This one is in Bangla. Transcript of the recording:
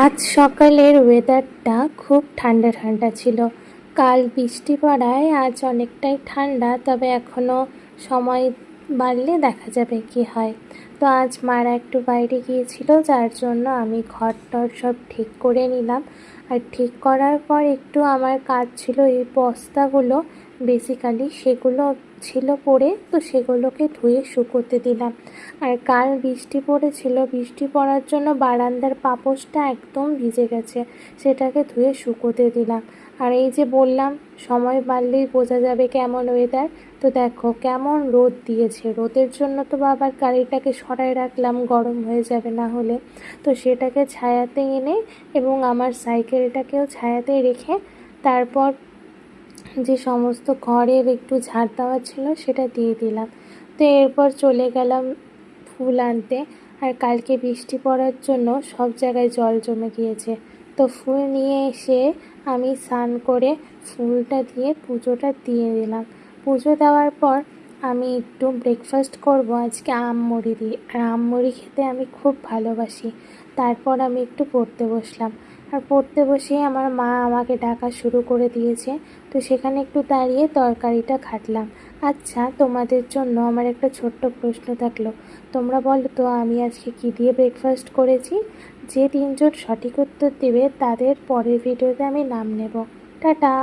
আজ সকালের ওয়েদারটা খুব ঠান্ডা ঠান্ডা ছিল। কাল বৃষ্টি পড়ায় আজ অনেকটাই ঠান্ডা, তবে এখনও সময় বাড়লে দেখা যাবে কি হয়। তো আজ মারা একটু বাইরে গিয়েছিল, যার জন্য আমি ঘর টর সব ঠিক করে নিলাম। আর ঠিক করার পর একটু আমার কাজ ছিল, এই বস্তাগুলো বেসিক্যালি সেগুলো ছিল পড়ে, তো সেগুলোকে ধুয়ে শুকোতে দিলাম। আর কাল বৃষ্টি পড়েছিল, বৃষ্টি পড়ার জন্য বারান্দার পাপোশটা একদম ভিজে গেছে, সেটাকে ধুয়ে শুকোতে দিলাম। আর এই যে বললাম সময় বাড়লেই বোঝা যাবে কেমন ওয়েদার, তো দেখো কেমন রোদ দিয়েছে। রোদের জন্য তো বাবার গাড়িটাকে সরায় রাখলাম, গরম হয়ে যাবে না হলে। তো সেটাকে ছায়াতে এনে এবং আমার সাইকেলটাকেও ছায়াতে রেখে তারপর যে সমস্ত ঘরের একটু ঝাড় দেওয়া ছিল সেটা দিয়ে দিলাম। তো এরপর চলে গেলাম ফুল আনতে। আর কালকে বৃষ্টি পড়ার জন্য সব জায়গায় জল জমে গিয়েছে, তো ফুল নিয়ে এসে আমি স্নান করে ফুলটা দিয়ে পুজোটা দিয়ে দিলাম। পুজো দেওয়ার পর আমি একটু ব্রেকফাস্ট করব আজকে আম মুড়ি দিয়ে, আর আম মুড়ি খেতে আমি খুব ভালোবাসি। তারপর আমি একটু পড়তে বসলাম। আর পড়তে বসেই আমার মা আমাকে ডাকা শুরু করে দিয়েছে, তো সেখানে একটু দাঁড়িয়ে তরকারিটা ঘাটলাম। আচ্ছা, তোমাদের জন্য আমার একটা ছোট্ট প্রশ্ন থাকলো, তোমরা বলো তো আমি আজকে কী দিয়ে ব্রেকফাস্ট করেছি? যে তিনজন সঠিক উত্তর দেবে তাদের পরের ভিডিওতে আমি নাম নেব। টাটা।